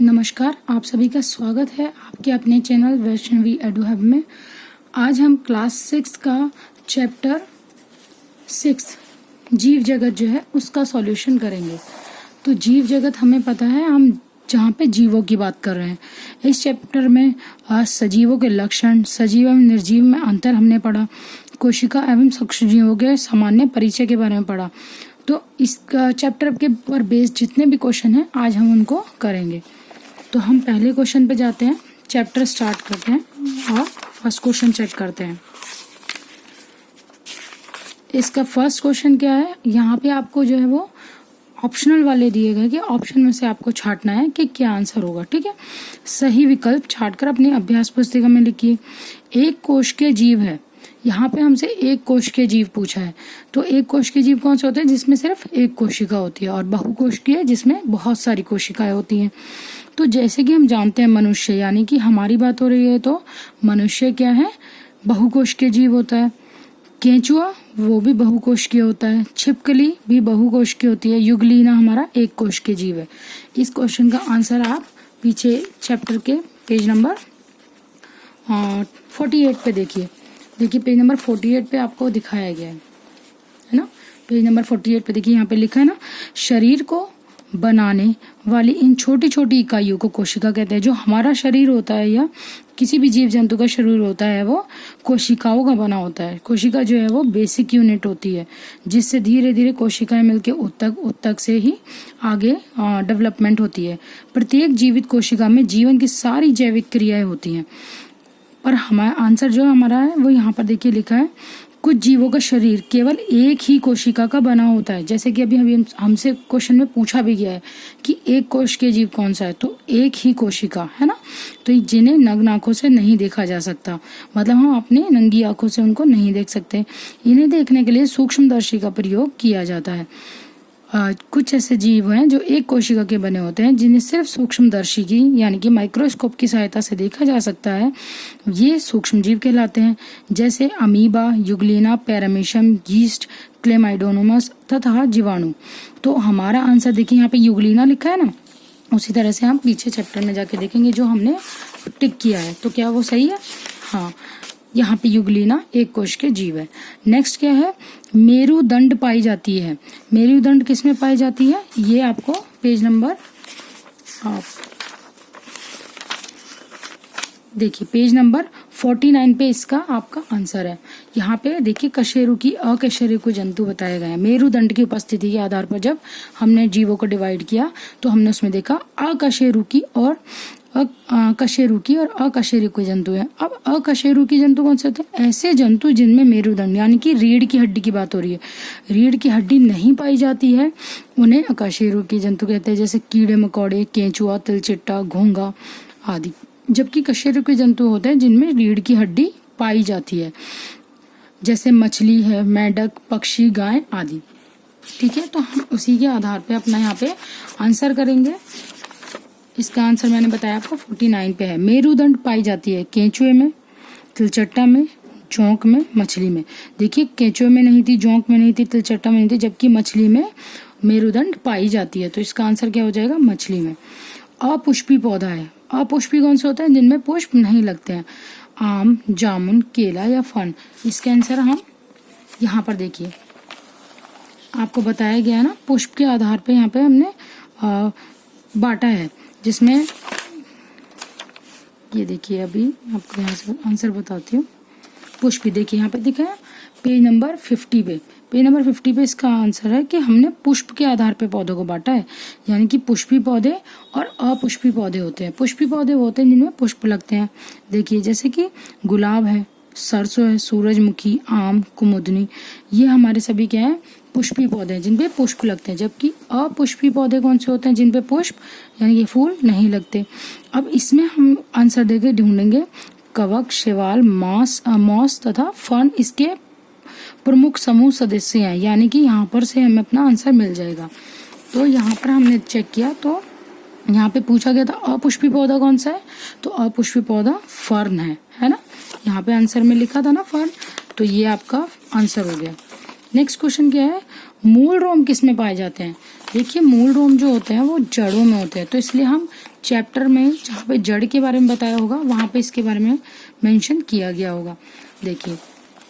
नमस्कार, आप सभी का स्वागत है आपके अपने चैनल वैष्णवी एडू हब में। आज हम क्लास 6 का चैप्टर 6 जीव जगत जो है उसका सॉल्यूशन करेंगे। तो जीव जगत हमें पता है, हम जहाँ पे जीवों की बात कर रहे हैं। इस चैप्टर में सजीवों के लक्षण, सजीव एवं निर्जीव में अंतर हमने पढ़ा, कोशिका एवं सूक्ष्मजीवों के सामान्य परिचय के बारे में पढ़ा। तो इस चैप्टर के पर बेस्ड जितने भी क्वेश्चन हैं आज हम उनको करेंगे। तो हम पहले क्वेश्चन पे जाते हैं, चैप्टर स्टार्ट करते हैं और फर्स्ट क्वेश्चन चेक करते हैं। इसका फर्स्ट क्वेश्चन क्या है, यहाँ पे आपको जो है वो ऑप्शनल वाले दिए गए कि ऑप्शन में से आपको छांटना है कि क्या आंसर होगा। ठीक है, सही विकल्प छांटकर अपनी अभ्यास पुस्तिका में लिखिए। एक कोशिकीय जीव है, यहाँ पे हमसे एक कोशिकीय जीव पूछा है। तो एक कोशिकीय जीव कौन सा होता है, जिसमें सिर्फ एक कोशिका होती है, और बहुकोशिकीय जिसमें बहुत सारी कोशिकाएं होती हैं। तो जैसे कि हम जानते हैं मनुष्य, यानी कि हमारी बात हो रही है, तो मनुष्य क्या है, बहुकोशिकीय जीव होता है। केंचुआ वो भी बहुकोशिकीय होता है। छिपकली भी बहुकोशिकीय होती है। युगलीना हमारा एक कोशिकीय जीव है। इस क्वेश्चन का आंसर आप पीछे चैप्टर के पेज नंबर 48 पे देखिए पेज नंबर 48 पे आपको दिखाया गया है ना। पेज नंबर 48 पे देखिए, यहाँ पे लिखा है ना, शरीर को बनाने वाली इन छोटी छोटी इकाइयों को कोशिका कहते हैं। जो हमारा शरीर होता है या किसी भी जीव जंतु का शरीर होता है वो कोशिकाओं का बना होता है। कोशिका जो है वो बेसिक यूनिट होती है, जिससे धीरे धीरे कोशिकाएं मिलकर उत्तक से ही आगे डेवलपमेंट होती है। प्रत्येक जीवित कोशिका में जीवन की सारी जैविक क्रियाएं होती हैं। पर हमारा आंसर जो हमारा है वो यहाँ पर देखिए लिखा है, कुछ जीवों का शरीर केवल एक ही कोशिका का बना होता है। जैसे कि अभी हमसे क्वेश्चन में पूछा भी गया है कि एक कोश के जीव कौन सा है, तो एक ही कोशिका है ना। तो जिन्हें नग्न आंखों से नहीं देखा जा सकता, मतलब हम अपने नंगी आंखों से उनको नहीं देख सकते। इन्हें देखने के लिए सूक्ष्मदर्शी का प्रयोग किया जाता है। कुछ ऐसे जीव हैं जो एक कोशिका के बने होते हैं, जिन्हें सिर्फ सूक्ष्मदर्शी की यानी कि माइक्रोस्कोप की सहायता से देखा जा सकता है। ये सूक्ष्म जीव कहलाते हैं, जैसे अमीबा, युगलीना, पैरामीशियम, यीस्ट, क्लेमाइडोनोमस तथा जीवाणु। तो हमारा आंसर देखिए, यहाँ पे युगलीना लिखा है ना, उसी तरह से हम पीछे चैप्टर में जाके देखेंगे जो हमने टिक किया है, तो क्या वो सही है। हाँ, यहाँ पे युगलीना एक कोश के जीव है। नेक्स्ट क्या है, मेरुदंड पाई जाती है। मेरुदंड किसमें पाई जाती है, ये आपको पेज नंबर देखिए पेज नंबर 49 पे इसका आपका आंसर है। यहाँ पे देखिए कशेरुकी अकशेरुकी जंतु बताए गए हैं। मेरुदंड की उपस्थिति के आधार पर जब हमने जीवों को डिवाइड किया तो हमने उसमें देखा अकशेरुकी और कशेरुकी और अकशेरुकी जंतु है। अब अकशेरुकी जंतु कौन से होते हैं, ऐसे जंतु जिनमें मेरुदंड यानी कि रीढ़ की हड्डी की बात हो रही है, रीढ़ की हड्डी नहीं पाई जाती है, उन्हें अकशेरुकी जंतु कहते हैं। जैसे कीड़े मकोड़े, केंचुआ, तिलचिट्टा, घोंघा आदि। जबकि कशेरुकी जंतु होते हैं जिनमें रीढ़ की हड्डी पाई जाती है, जैसे मछली है, मेंढक, पक्षी, गाय आदि। ठीक है, तो हम उसी के आधार पे अपना यहाँ पे आंसर करेंगे। इसका आंसर मैंने बताया आपको 49 पे है। मेरुदंड पाई जाती है केंचुए में, तिलचट्टा में, जोंक में, मछली में। देखिए केंचुए में नहीं थी, जोंक में नहीं थी, तिलचट्टा में नहीं थी, जबकि मछली में मेरुदंड पाई जाती है। तो इसका आंसर क्या हो जाएगा, मछली में। अपुष्पी पौधा है। अपुष्पी कौन से होता है, जिनमें पुष्प नहीं लगते हैं, आम, जामुन, केला या फन। इसका आंसर हम यहाँ पर देखिए आपको बताया गया है ना, पुष्प के आधार पे यहाँ पे हमने बांटा है, जिसमें ये देखिए अभी आपको यहाँ से आंसर बताती हूँ। पुष्पी देखिए यहाँ पे दिखा है पेज नंबर 50 पे। पेज नंबर 50 पे इसका आंसर है कि हमने पुष्प के आधार पे पौधों को बांटा है, यानी कि पुष्पी पौधे और अपुष्पी पौधे होते हैं। पुष्पी पौधे होते हैं जिनमें पुष्प लगते हैं। देखिए जैसे कि गुलाब है, सरसों है, सूरजमुखी, आम, कुमुदनी, ये हमारे सभी क्या है, पुष्पी पौधे हैं जिनपे पुष्प लगते हैं। जबकि अपुष्पी पौधे कौन से होते हैं, जिनपे पुष्प यानी कि फूल नहीं लगते। अब इसमें हम आंसर देके ढूंढेंगे कवक, शैवाल, मॉस तथा फर्न इसके प्रमुख समूह सदस्य हैं, यानी कि यहाँ पर से हमें अपना आंसर मिल जाएगा। तो यहाँ पर हमने चेक किया तो यहाँ पे पूछा गया था अपुष्पी पौधा कौन सा है, तो अपुष्पी पौधा फर्न है ना। यहाँ पे आंसर में लिखा था ना फर्न, तो ये आपका आंसर हो गया। नेक्स्ट क्वेश्चन क्या है, मूल रोम किस में पाए जाते हैं। देखिए मूल रोम जो होते हैं वो जड़ों में होते हैं, तो इसलिए हम चैप्टर में जहाँ पे जड़ के बारे में बताया होगा वहाँ पे इसके बारे में मेंशन किया गया होगा। देखिए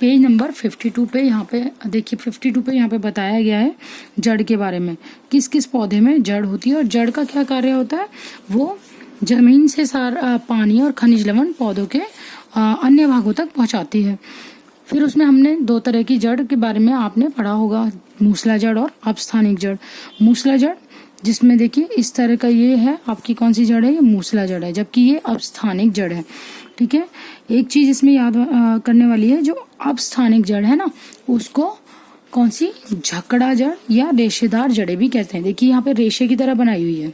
पेज नंबर 52 पे यहाँ पे देखिए 52 पे यहाँ पे बताया गया है जड़ के बारे में, किस किस पौधे में जड़ होती है और जड़ का क्या कार्य होता है। वो जमीन से सारा पानी और खनिज लवण पौधों के अन्य भागों तक पहुँचाती है। फिर उसमें हमने दो तरह की जड़ के बारे में आपने पढ़ा होगा, मूसला जड़ और अपस्थानिक जड़। मूसला जड़ जिसमें देखिए इस तरह का ये है, आपकी कौन सी जड़ है, ये मूसला जड़ है, जबकि ये अपस्थानिक जड़ है। ठीक है, एक चीज इसमें याद करने वाली है, जो अपस्थानिक जड़ है ना उसको कौन सी, झकड़ा जड़ या रेशेदार जड़ें भी कहते हैं। देखिए यहाँ पे रेशे की तरह बनाई हुई है।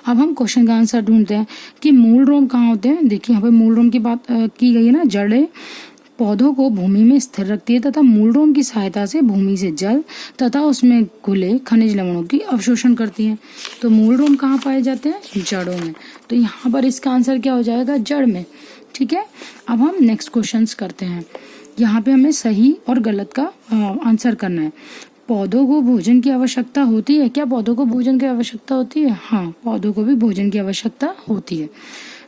अब हम क्वेश्चन का आंसर ढूंढते हैं कि मूल रोम कहाँ होते हैं। देखिए यहाँ पे मूल रोम की बात की गई है ना, जड़ें पौधों को भूमि में स्थिर रखती है तथा मूल रोम की सहायता से भूमि से जल तथा उसमें घुले खनिज लवणों की अवशोषण करती हैं। तो मूल रोम कहाँ पाए जाते हैं, जड़ों में। तो यहाँ पर इसका आंसर क्या हो जाएगा, जड़ में। ठीक है, अब हम नेक्स्ट क्वेश्चंस करते हैं। यहाँ पे हमें सही और गलत का आंसर करना है। पौधों को भोजन की आवश्यकता होती है क्या, पौधों को भोजन की आवश्यकता होती है, हाँ पौधों को भी भोजन की आवश्यकता होती है।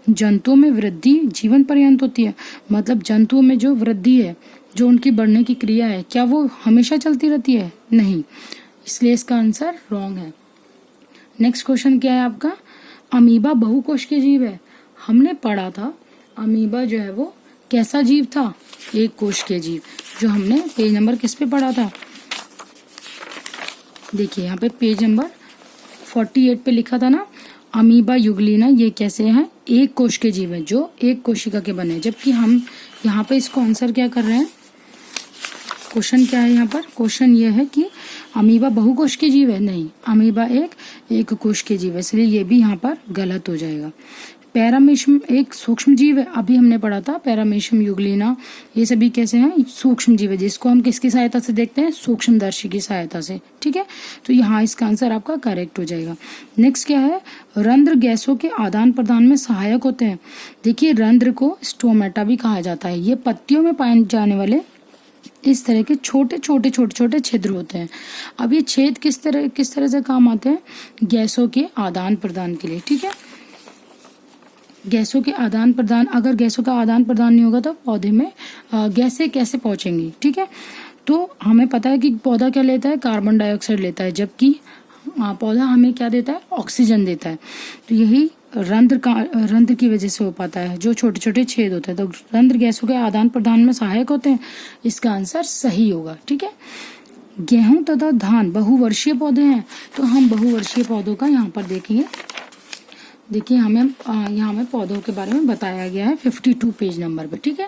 जंतुओं में वृद्धि जीवन पर्यंत होती है, मतलब जंतुओं में जो वृद्धि है, जो उनकी बढ़ने की क्रिया है, क्या वो हमेशा चलती रहती है, नहीं, इसलिए इसका आंसर रॉन्ग है। नेक्स्ट क्वेश्चन क्या है आपका, अमीबा बहुकोश के जीव है। हमने पढ़ा था अमीबा जो है वो कैसा जीव था, एक कोश के जीव, जो हमने पेज नंबर किस पे पढ़ा था, देखिए यहाँ पे पेज नंबर 48 पे लिखा था ना, अमीबा युगलिना ये कैसे हैं, एक कोश के जीव है जो एक कोशिका के बने। जबकि हम यहाँ पे इसको आंसर क्या कर रहे हैं, क्वेश्चन क्या है यहाँ पर, क्वेश्चन ये है कि अमीबा बहुकोश के जीव है, नहीं अमीबा एक कोश के जीव है, इसलिए ये भी यहाँ पर गलत हो जाएगा। पैरामीशियम एक सूक्ष्म जीव है, अभी हमने पढ़ा था पैरामीशियम युगलिना, ये सभी कैसे हैं, सूक्ष्म जीव है, जिसको हम किसकी सहायता से देखते हैं, सूक्ष्मदर्शी की सहायता से। ठीक है, तो यहाँ इसका आंसर आपका करेक्ट हो जाएगा। नेक्स्ट क्या है, रंध्र गैसों के आदान प्रदान में सहायक होते हैं। देखिए रंध्र को स्टोमेटा भी कहा जाता है, ये पत्तियों में पाए जाने वाले इस तरह के छोटे छोटे छिद्र होते हैं। अब ये छेद किस तरह से काम आते हैं, गैसों के आदान प्रदान के लिए। ठीक है, गैसों के आदान प्रदान, अगर गैसों का आदान प्रदान नहीं होगा तो पौधे में गैसें कैसे पहुंचेंगी। ठीक है, तो हमें पता है कि पौधा क्या लेता है, कार्बन डाइऑक्साइड लेता है, जबकि पौधा हमें क्या देता है, ऑक्सीजन देता है। तो यही रंध्र की वजह से हो पाता है, जो छोटे छोटे छेद होते हैं। तो रंध्र गैसों के आदान प्रदान में सहायक होते हैं, इसका आंसर सही होगा। ठीक है, गेहूं तथा धान बहुवर्षीय पौधे हैं, तो हम बहुवर्षीय पौधों का यहाँ पर देखेंगे। देखिए यहाँ में पौधों के बारे में बताया गया है 52 पेज नंबर पे। ठीक है,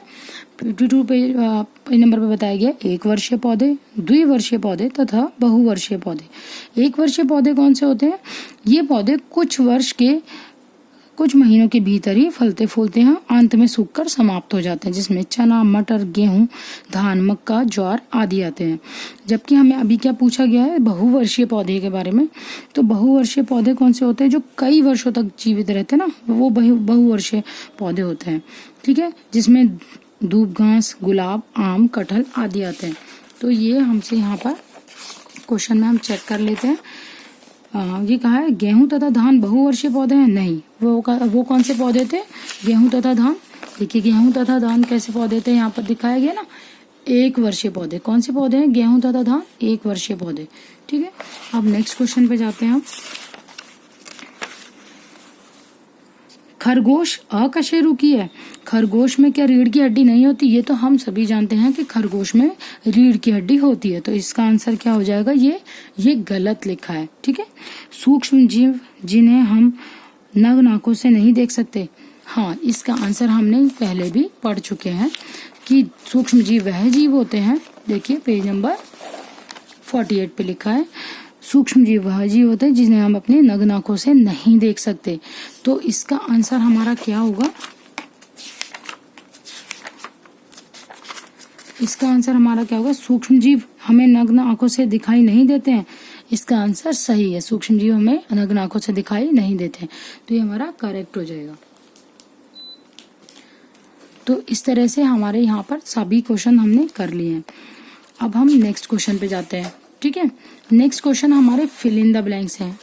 52 पेज नंबर पे बताया गया एक वर्षीय पौधे, द्विवर्षीय पौधे तथा बहुवर्षीय पौधे। एक वर्षीय पौधे कौन से होते हैं, ये पौधे कुछ महीनों के भीतर ही फलते फूलते हैं, अंत में सूखकर समाप्त हो जाते हैं, जिसमें चना, मटर, गेहूं, धान, मक्का, ज्वार आदि आते हैं। जबकि हमें अभी क्या पूछा गया है, बहुवर्षीय पौधे के बारे में। तो बहुवर्षीय पौधे कौन से होते हैं, जो कई वर्षों तक जीवित रहते हैं ना, वो बहुवर्षीय पौधे होते हैं। ठीक है, जिसमें दूब घास, गुलाब, आम, कटहल आदि आते हैं। तो ये हमसे यहाँ पर क्वेश्चन में हम चेक कर लेते हैं। ये कहा है गेहूं तथा धान बहुवर्षीय पौधे हैं, नहीं, वो कौन से पौधे थे, गेहूं तथा धान। देखिए गेहूं तथा धान कैसे पौधे थे, यहाँ पर दिखाया गया ना, एक वर्षीय पौधे। कौन से पौधे हैं, गेहूं तथा धान एक वर्षीय पौधे। ठीक है, अब नेक्स्ट क्वेश्चन पे जाते हैं हम। खरगोश अकशेरुकी है। खरगोश में क्या रीढ़ की हड्डी नहीं होती, ये तो हम सभी जानते हैं कि खरगोश में रीढ़ की हड्डी होती है। तो इसका आंसर क्या हो जाएगा, ये गलत लिखा है। ठीक है, सूक्ष्म जीव जिन्हें हम नग नाकों से नहीं देख सकते, हाँ इसका आंसर हमने पहले भी पढ़ चुके हैं कि सूक्ष्म जीव वह जीव होते हैं। देखिए पेज नंबर 48 पे लिखा है, सूक्ष्म जीव वह जीव होते हैं जिन्हें हम अपने नग नाकों से नहीं देख सकते। तो इसका आंसर हमारा क्या होगा, इसका आंसर हमारा क्या होगा, सूक्ष्म जीव हमें नग्न आंखों से दिखाई नहीं देते हैं। इसका आंसर सही है, सूक्ष्म जीव हमें नग्न आंखों से दिखाई नहीं देते हैं। तो ये हमारा करेक्ट हो जाएगा। तो इस तरह से हमारे यहाँ पर सभी क्वेश्चन हमने कर लिए हैं। अब हम नेक्स्ट क्वेश्चन पे जाते हैं। ठीक है। नेक्स्ट क्वेश्चन हमारे फिल इन द ब्लैंक्स हैं।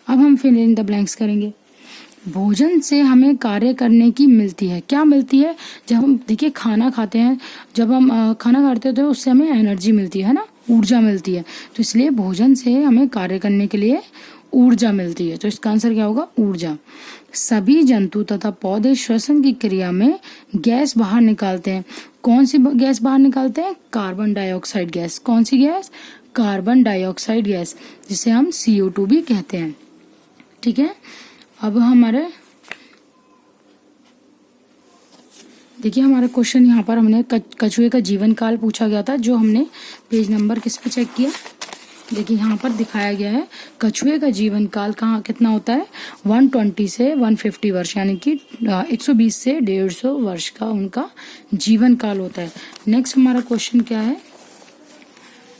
अब हम फिल इन द ब्लैंक्स करेंगे। भोजन से हमें कार्य करने की मिलती है। क्या मिलती है? जब हम देखिए खाना खाते हैं, जब हम खाना खाते हैं तो उससे हमें एनर्जी मिलती है ना, ऊर्जा मिलती है। तो इसलिए भोजन से हमें कार्य करने के लिए ऊर्जा मिलती है। तो इसका आंसर क्या होगा? ऊर्जा। सभी जंतु तथा पौधे श्वसन की क्रिया में गैस बाहर निकालते हैं। कौन सी गैस बाहर निकालते हैं? Carbon dioxide gas. कौन सी गैस? कार्बन डाइऑक्साइड गैस, जिसे हम CO2 भी कहते हैं। ठीक है। अब हमारे देखिए हमारा क्वेश्चन यहाँ पर हमने कछुए का जीवन काल पूछा गया था, जो हमने पेज नंबर किस पे चेक किया? देखिए यहाँ पर दिखाया गया है कछुए का जीवन काल कहाँ कितना होता है? 120 से 150 वर्ष, यानी कि 120 से 150 वर्ष का उनका जीवन काल होता है। नेक्स्ट हमारा क्वेश्चन क्या है?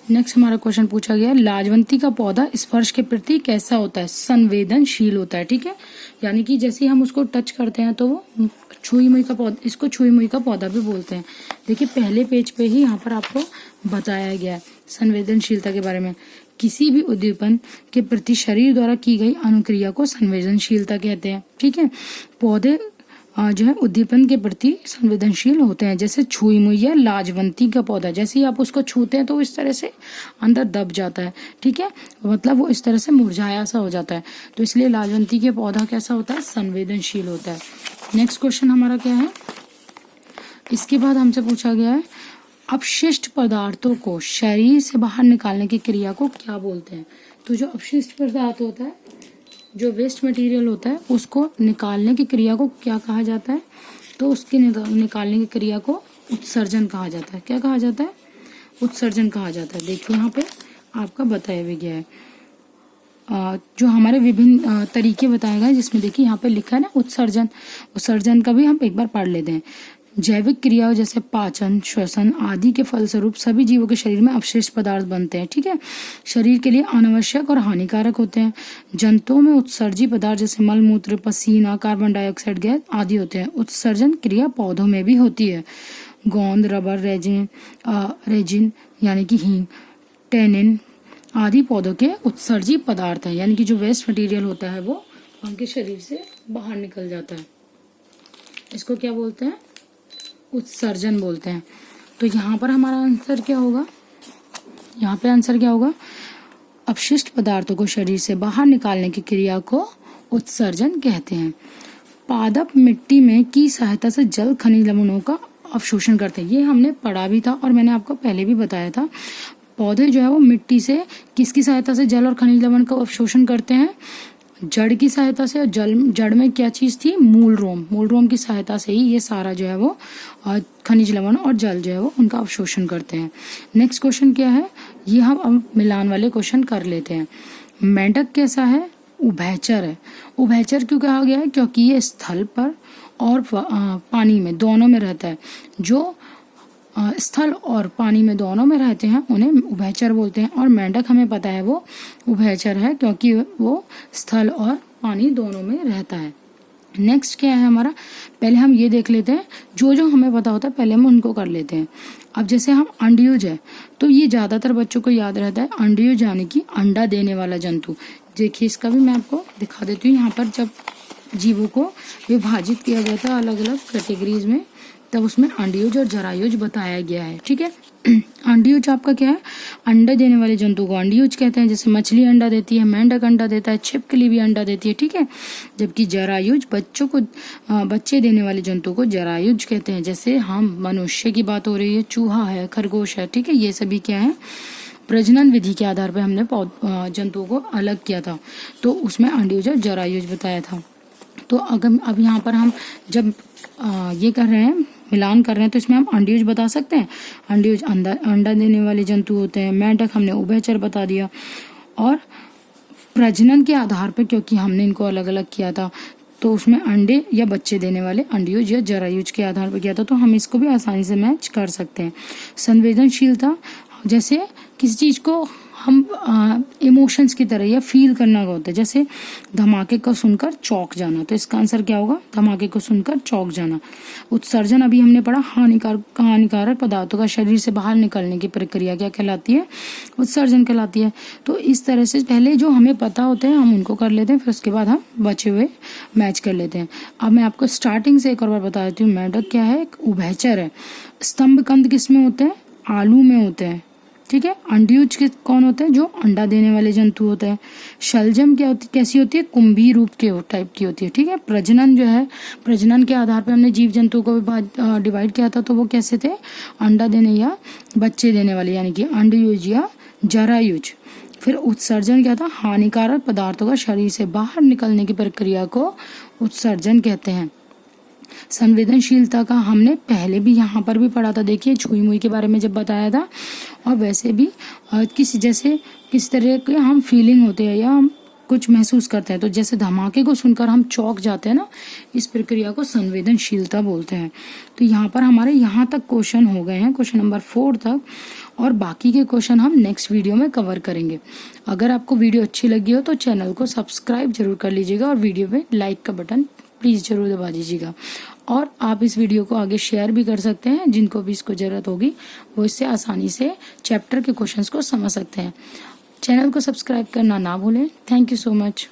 नेक्स्ट हमारा क्वेश्चन पूछा गया है लाजवंती का पौधा स्पर्श के प्रति कैसा होता है? संवेदनशील होता है। ठीक है, यानी कि जैसे हम उसको टच करते हैं तो वो छुई मुई का पौधा, इसको छुई मुई का पौधा भी बोलते हैं। देखिए पहले पेज पे ही यहाँ पर आपको बताया गया है संवेदनशीलता के बारे में। किसी भी उद्दीपन के प्रति शरीर द्वारा की गई अनुक्रिया को संवेदनशीलता कहते हैं। ठीक है, पौधे जो है उद्दीपन के प्रति संवेदनशील होते हैं, जैसे छुई मुई या लाजवंती का पौधा, जैसे ही आप उसको छूते हैं तो इस तरह से अंदर दब जाता है। ठीक है, मतलब वो इस तरह से मुरझाया सा हो जाता है। तो इसलिए लाजवंती के पौधा कैसा होता है? संवेदनशील होता है। नेक्स्ट क्वेश्चन हमारा क्या है? इसके बाद हमसे पूछा गया है अपशिष्ट पदार्थों को शरीर से बाहर निकालने की क्रिया को क्या बोलते हैं? तो जो अपशिष्ट पदार्थ होता है, जो वेस्ट मटेरियल होता है, उसको निकालने की क्रिया को क्या कहा जाता है? तो उसके निकालने की क्रिया को उत्सर्जन कहा जाता है। क्या कहा जाता है? उत्सर्जन कहा जाता है। देखिए यहाँ पे आपका बताया भी गया है जो हमारे विभिन्न तरीके बताए गए, जिसमें देखिए यहाँ पे लिखा है ना उत्सर्जन। उत्सर्जन का भी हम एक बार पढ़ लेते हैं। जैविक क्रियाओं जैसे पाचन, श्वसन आदि के फलस्वरूप सभी जीवों के शरीर में अवशिष्ट पदार्थ बनते हैं। ठीक है, शरीर के लिए अनावश्यक और हानिकारक होते हैं। जंतुओं में उत्सर्जी पदार्थ जैसे मल मूत्र, पसीना, कार्बन डाइऑक्साइड गैस आदि होते हैं। उत्सर्जन क्रिया पौधों में भी होती है। गोंद, रबर, रेजिन यानी कि हींग, टेनिन आदि पौधों के उत्सर्जी पदार्थ है, यानी कि जो वेस्ट मटेरियल होता है वो उनके शरीर से बाहर निकल जाता है। इसको क्या बोलते हैं? उत्सर्जन बोलते हैं। तो यहाँ पर हमारा आंसर क्या होगा? यहाँ पे आंसर क्या होगा? अपशिष्ट पदार्थों को शरीर से बाहर निकालने की क्रिया को उत्सर्जन कहते हैं। पादप मिट्टी में की सहायता से जल खनिज लवणों का अवशोषण करते हैं। ये हमने पढ़ा भी था और मैंने आपको पहले भी बताया था। पौधे जो है वो मिट्टी से किसकी सहायता से जल और खनिज लवण का अवशोषण करते हैं? जड़ की सहायता से। और जड़ में क्या चीज थी? मूल रोम की सहायता से ही ये सारा जो है वो खनिज लवण और जल जो है वो उनका अवशोषण करते हैं। नेक्स्ट क्वेश्चन क्या है? ये हम अब मिलान वाले क्वेश्चन कर लेते हैं। मेंढक कैसा है? उभयचर है। उभयचर क्यों कहा गया है? क्योंकि ये स्थल पर और पानी में दोनों में रहता है। जो स्थल और पानी में दोनों में रहते हैं उन्हें उभयचर बोलते हैं। और मेंढक हमें पता है वो उभयचर है, क्योंकि वो स्थल और पानी दोनों में रहता है। नेक्स्ट क्या है हमारा? पहले हम ये देख लेते हैं, जो हमें पता होता है पहले हम उनको कर लेते हैं। अब जैसे हम अंडयुज है, तो ये ज्यादातर बच्चों को याद रहता है। अंडयुज यानी कि अंडा देने वाला जंतु। देखिए इसका भी मैं आपको दिखा देती हूँ। यहाँ पर जब जीवों को विभाजित किया गया था अलग अलग कैटेगरीज में, तब उसमें अंडयुज और जरायुज बताया गया है। ठीक है, अंडयुज आपका क्या है? अंडा देने वाले जंतु को अंडयुज कहते हैं। जैसे मछली अंडा देती है, मेंढक अंडा देता है, छिपकली भी अंडा देती है। ठीक है, जबकि जरायुज बच्चे देने वाले जंतु को जरायुज कहते हैं। जैसे हम मनुष्य की बात हो रही है, चूहा है, खरगोश है। ठीक है, ये सभी क्या है? प्रजनन विधि के आधार पर हमने जंतुओं को अलग किया था, तो उसमें अंडयुज और जरायुज बताया था। तो अगर अब यहाँ पर हम जब ये कर रहे हैं, मिलान कर रहे हैं, तो इसमें हम अंडयुज बता सकते हैं। अंडयुज अंडा देने वाले जंतु होते हैं। मेंढक हमने उभयचर बता दिया। और प्रजनन के आधार पर, क्योंकि हमने इनको अलग अलग किया था, तो उसमें अंडे या बच्चे देने वाले अंडयुज या जरायुज के आधार पर किया था, तो हम इसको भी आसानी से मैच कर सकते हैं। संवेदनशीलता, जैसे किसी चीज को हम इमोशंस की तरह या फील करना होता है। जैसे धमाके को सुनकर चौंक जाना, तो इसका आंसर क्या होगा? धमाके को सुनकर चौंक जाना। उत्सर्जन अभी हमने पढ़ा, हानिकारक पदार्थों का शरीर से बाहर निकलने की प्रक्रिया क्या कहलाती है? उत्सर्जन कहलाती है। तो इस तरह से पहले जो हमें पता होते हैं हम उनको कर लेते हैं, फिर उसके बाद हम बचे हुए मैच कर लेते हैं। अब मैं आपको स्टार्टिंग से एक और बार बता देती हूँ। मेढक क्या है? एक उभयचर है। स्तंभकंद किस में होते हैं? आलू में होते हैं, ठीक है। अंडयुज के कौन होते हैं? जो अंडा देने वाले जंतु होते हैं। शलजम क्या होती, कैसी होती है? कुंभी रूप के टाइप की होती है, ठीक है। प्रजनन जो है, प्रजनन के आधार पर हमने जीव जंतुओं को डिवाइड किया था, तो वो कैसे थे? अंडा देने या बच्चे देने वाले, यानी कि अंडयुज या जरायुज। फिर उत्सर्जन क्या था? हानिकारक पदार्थों का शरीर से बाहर निकलने की प्रक्रिया को उत्सर्जन कहते हैं। संवेदनशीलता का हमने पहले भी यहाँ पर भी पढ़ा था, देखिए छुई मुई के बारे में जब बताया था। और वैसे भी किस तरह के हम फीलिंग होते हैं या हम कुछ महसूस करते हैं, तो जैसे धमाके को सुनकर हम चौंक जाते हैं ना, इस प्रक्रिया को संवेदनशीलता बोलते हैं। तो यहाँ पर हमारे यहाँ तक क्वेश्चन हो गए हैं, क्वेश्चन नंबर 4 तक, और बाकी के क्वेश्चन हम नेक्स्ट वीडियो में कवर करेंगे। अगर आपको वीडियो अच्छी लगी हो तो चैनल को सब्सक्राइब जरूर कर लीजिएगा और वीडियो में लाइक का बटन प्लीज़ ज़रूर दबा दीजिएगा। और आप इस वीडियो को आगे शेयर भी कर सकते हैं, जिनको भी इसको ज़रूरत होगी वो इससे आसानी से चैप्टर के क्वेश्चंस को समझ सकते हैं। चैनल को सब्सक्राइब करना ना भूलें। Thank you so much.